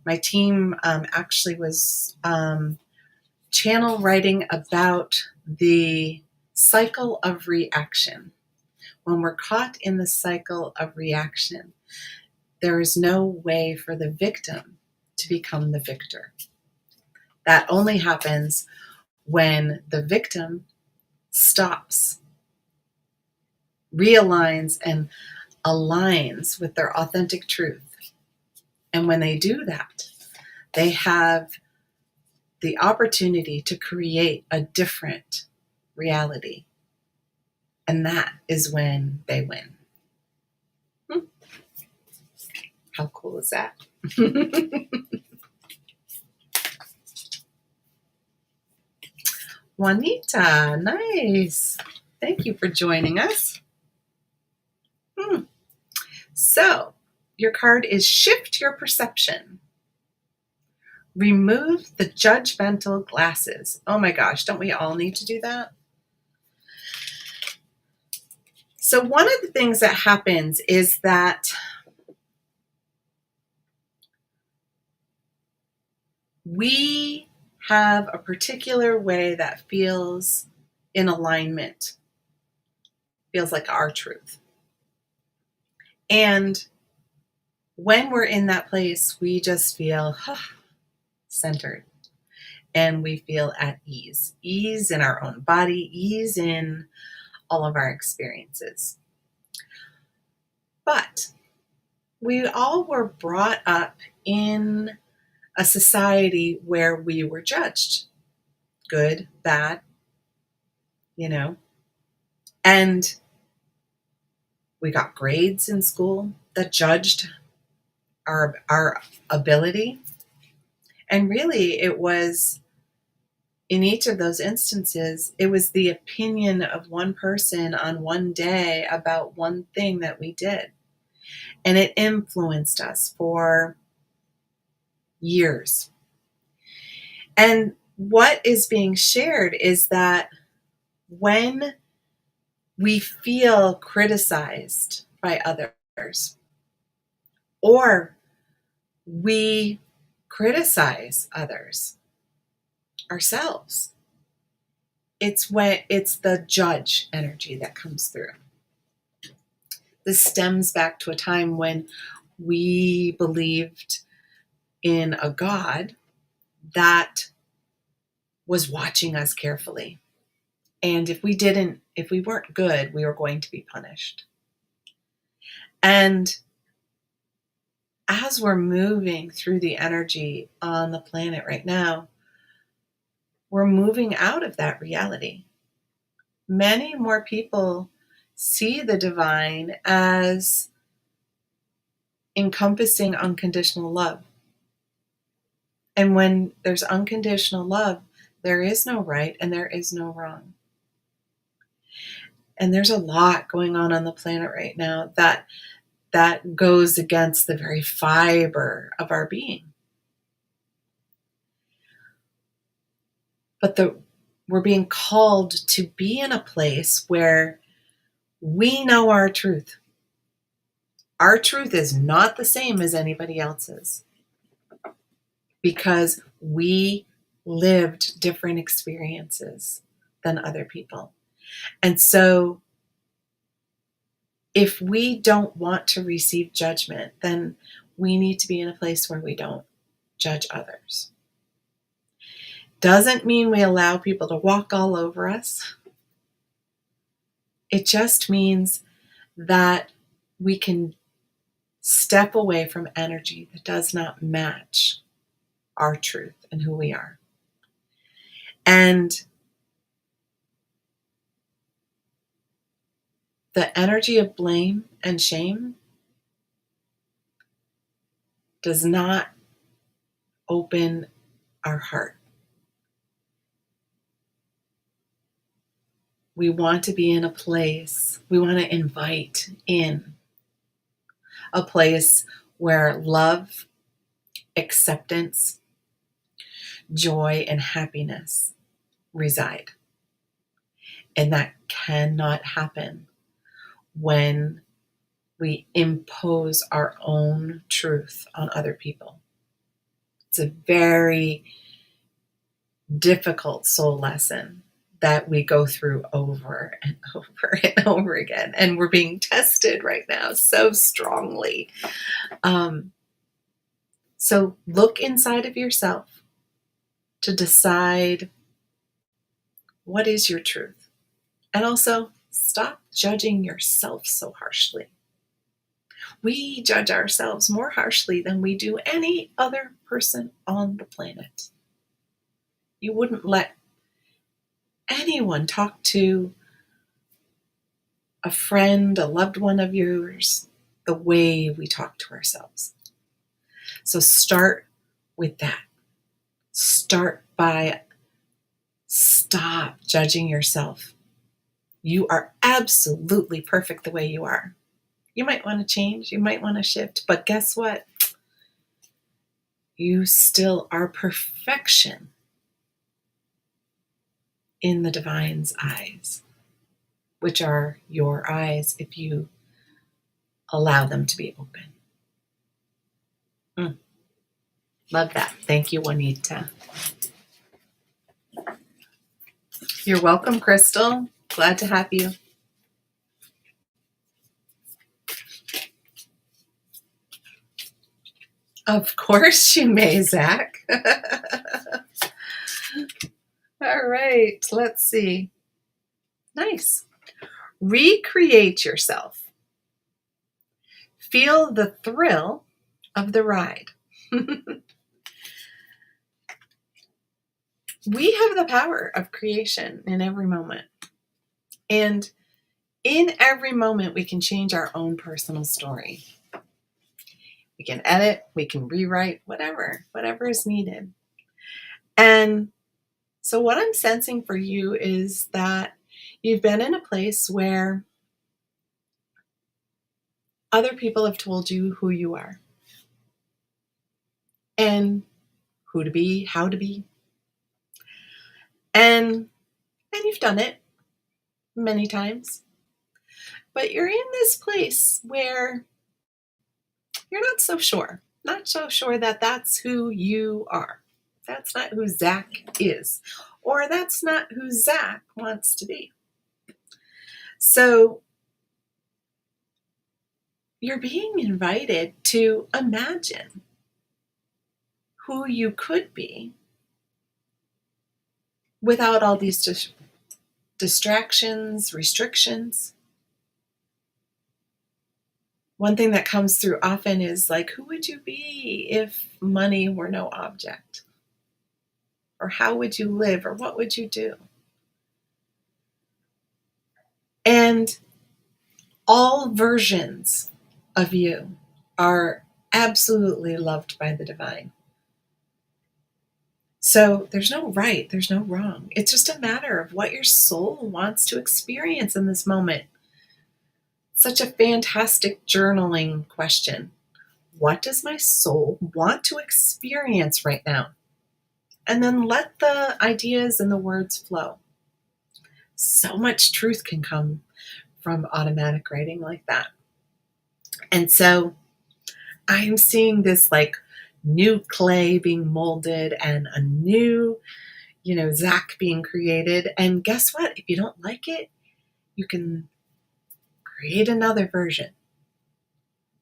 My team actually was channel writing about the cycle of reaction. When we're caught in the cycle of reaction, there is no way for the victim to become the victor. That only happens when the victim stops, realigns, and aligns with their authentic truth. And when they do that, they have the opportunity to create a different reality. And that is when they win. How cool is that? Juanita, nice. Thank you for joining us. So, your card is Shift Your Perception. Remove the judgmental glasses. Oh my gosh, don't we all need to do that? So one of the things that happens is that we have a particular way that feels in alignment, feels like our truth. And when we're in that place, we just feel centered. And we feel at ease in our own body, ease in all of our experiences. But we all were brought up in a society where we were judged, good, bad, and we got grades in school that judged our ability. And really, it was, in each of those instances, it was the opinion of one person on one day about one thing that we did. And it influenced us for years. And what is being shared is that when we feel criticized by others, or we criticize others ourselves, it's the judge energy that comes through. This stems back to a time when we believed in a God that was watching us carefully. And if we weren't good, we were going to be punished. And as we're moving through the energy on the planet right now, we're moving out of that reality. Many more people see the divine as encompassing unconditional love. And when there's unconditional love, there is no right and there is no wrong. And there's a lot going on the planet right now that goes against the very fiber of our being. But we're being called to be in a place where we know our truth. Our truth is not the same as anybody else's, because we lived different experiences than other people. And so if we don't want to receive judgment, then we need to be in a place where we don't judge others. Doesn't mean we allow people to walk all over us. It just means that we can step away from energy that does not match our truth and who we are. And the energy of blame and shame does not open our heart. We want to be in a place, we want to invite in a place where love, acceptance, joy, and happiness reside. And that cannot happen when we impose our own truth on other people. It's a very difficult soul lesson that we go through over and over and over again. And we're being tested right now so strongly. So look inside of yourself to decide what is your truth. And also stop judging yourself so harshly. We judge ourselves more harshly than we do any other person on the planet. You wouldn't let anyone talk to a friend, a loved one of yours, the way we talk to ourselves. So start with that. Start by stop judging yourself. You are absolutely perfect the way you are. You might want to change, you might want to shift, but guess what? You still are perfection in the divine's eyes, which are your eyes if you allow them to be open. Love that. Thank you, Juanita. You're welcome, Crystal. Glad to have you. Of course you may, Zach. All right, let's see. Nice. Recreate yourself. Feel the thrill of the ride. We have the power of creation in every moment. And in every moment, we can change our own personal story. We can edit, we can rewrite, whatever is needed. And so what I'm sensing for you is that you've been in a place where other people have told you who you are and who to be, how to be. And you've done it many times. But you're in this place where you're not so sure that that's who you are. That's not who Zach is, or that's not who Zach wants to be. So you're being invited to imagine who you could be without all these distractions, restrictions. One thing that comes through often is like, who would you be if money were no object? Or how would you live? Or what would you do? And all versions of you are absolutely loved by the divine. So there's no right, there's no wrong. It's just a matter of what your soul wants to experience in this moment. Such a fantastic journaling question. What does my soul want to experience right now? And then let the ideas and the words flow. So much truth can come from automatic writing like that. And so I'm seeing this like new clay being molded and a new, Zach being created. And guess what? If you don't like it, you can create another version.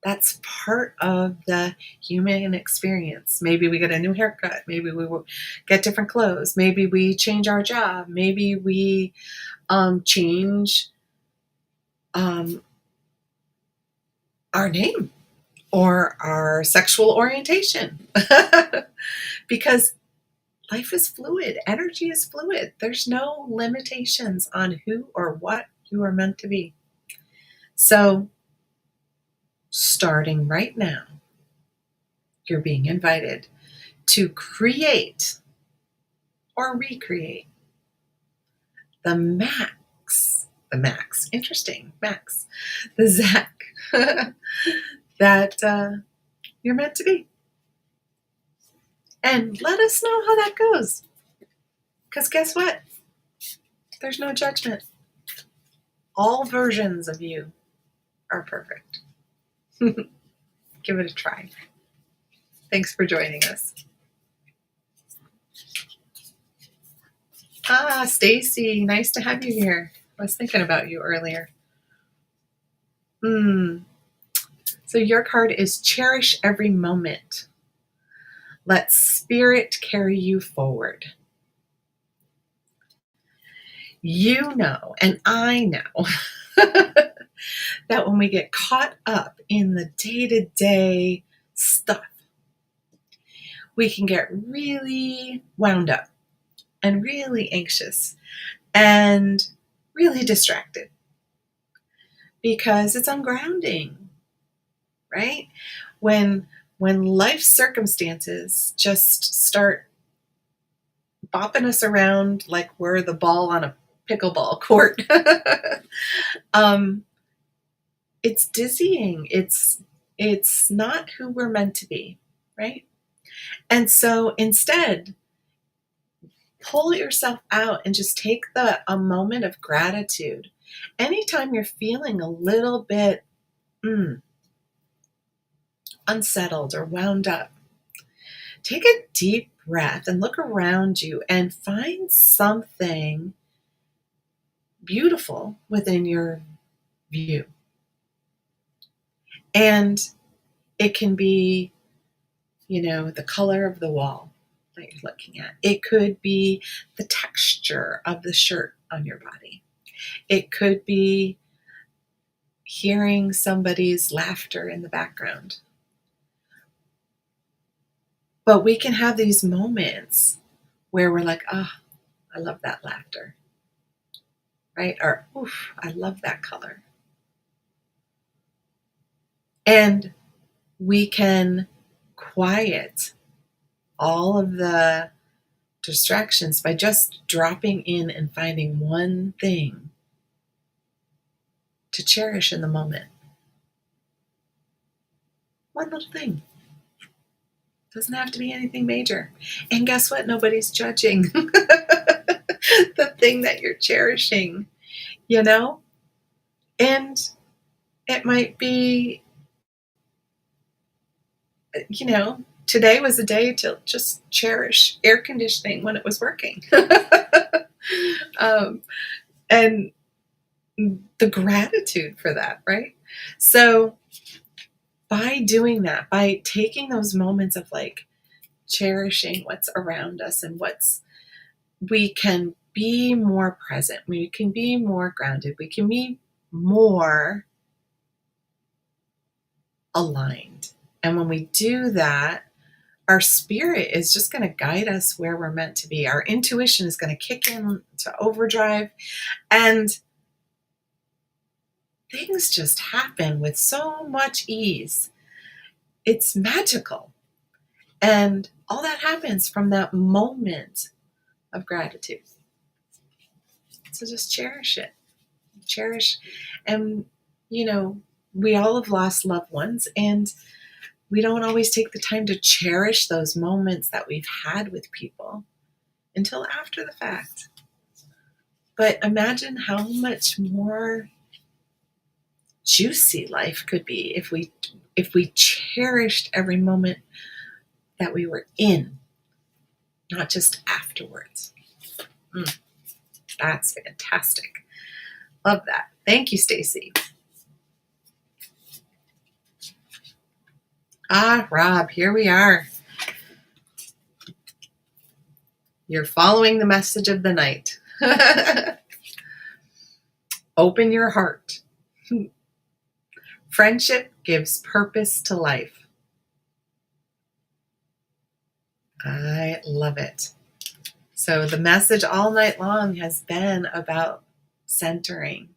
That's part of the human experience. Maybe we get a new haircut. Maybe we will get different clothes. Maybe we change our job. Maybe we change our name or our sexual orientation. Because life is fluid. Energy is fluid. There's no limitations on who or what you are meant to be. So, starting right now, you're being invited to create or recreate the Zach that you're meant to be. And let us know how that goes. Because guess what? There's no judgment. All versions of you are perfect. Give it a try. Thanks for joining us. Stacy, nice to have you here. I was thinking about you earlier. So your card is cherish every moment. Let spirit carry you forward. You know, and I know, that when we get caught up in the day-to-day stuff, we can get really wound up and really anxious and really distracted because it's ungrounding, right? When when life circumstances just start bopping us around like we're the ball on a pickleball court, um, it's dizzying. It's not who we're meant to be, right? And so instead, pull yourself out and just take a moment of gratitude. Anytime you're feeling a little bit unsettled or wound up, take a deep breath and look around you and find something beautiful within your view. And it can be, the color of the wall that you're looking at. It could be the texture of the shirt on your body. It could be hearing somebody's laughter in the background. But we can have these moments where we're like, oh, I love that laughter, right? Or, oof, I love that color. And we can quiet all of the distractions by just dropping in and finding one thing to cherish in the moment. One little thing. Doesn't have to be anything major. And guess what? Nobody's judging the thing that you're cherishing, And it might be, today was a day to just cherish air conditioning when it was working. And the gratitude for that, right? So by doing that, by taking those moments of like cherishing what's around us and we can be more present, we can be more grounded, we can be more aligned. And when we do that, our spirit is just going to guide us where we're meant to be. Our intuition is going to kick in to overdrive, and things just happen with so much ease. It's magical. And all that happens from that moment of gratitude. So just cherish it. Cherish. And, we all have lost loved ones, and we don't always take the time to cherish those moments that we've had with people until after the fact. But imagine how much more juicy life could be if we cherished every moment that we were in, not just afterwards. That's fantastic. Love that. Thank you, Stacy. Rob, here we are. You're following the message of the night. Open your heart. Friendship gives purpose to life. I love it. So the message all night long has been about centering,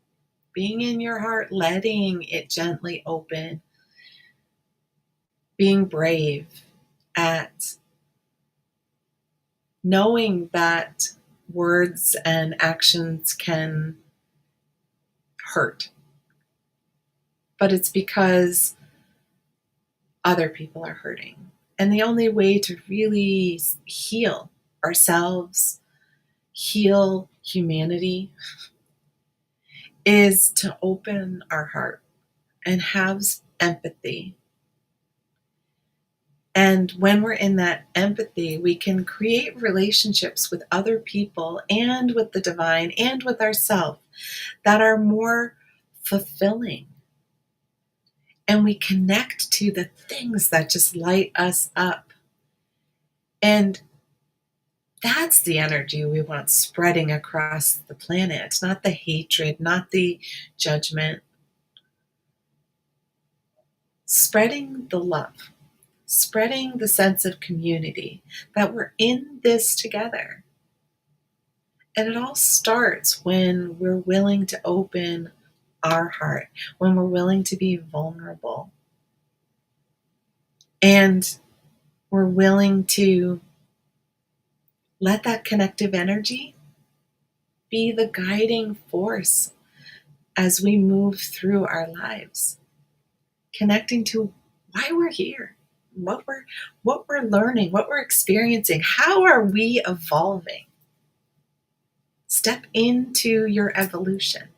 being in your heart, letting it gently open, being brave at knowing that words and actions can hurt. But it's because other people are hurting. And the only way to really heal ourselves, heal humanity, is to open our heart and have empathy. And when we're in that empathy, we can create relationships with other people and with the divine and with ourselves that are more fulfilling. And we connect to the things that just light us up. And that's the energy we want spreading across the planet, not the hatred, not the judgment. Spreading the love, spreading the sense of community, that we're in this together. And it all starts when we're willing to open our heart, when we're willing to be vulnerable. And we're willing to let that connective energy be the guiding force as we move through our lives, connecting to why we're here, what we're learning, what we're experiencing, how are we evolving. Step into your evolution.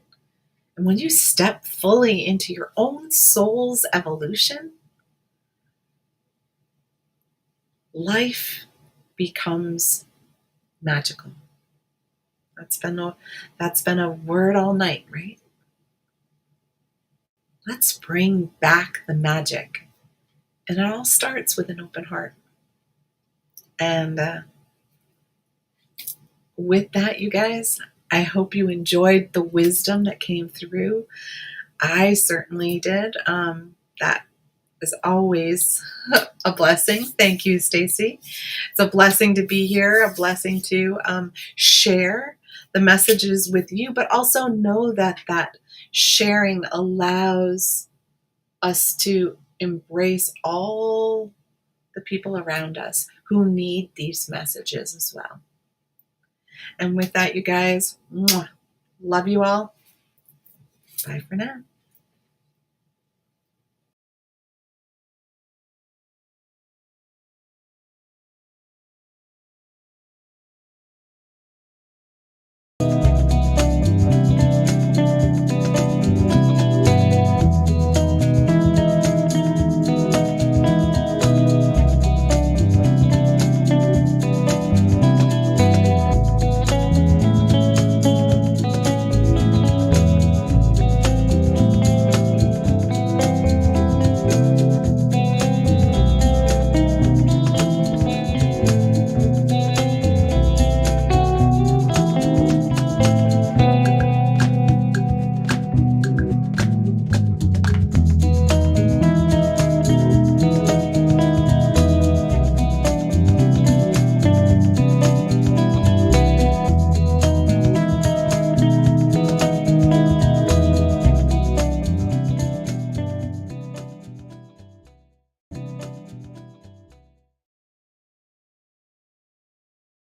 And when you step fully into your own soul's evolution, life becomes magical. That's been a word all night, right? Let's bring back the magic. And it all starts with an open heart. And with that, you guys, I hope you enjoyed the wisdom that came through. I certainly did. That is always a blessing. Thank you, Stacy. It's a blessing to be here, a blessing to share the messages with you, but also know that that sharing allows us to embrace all the people around us who need these messages as well. And with that, you guys, love you all. Bye for now.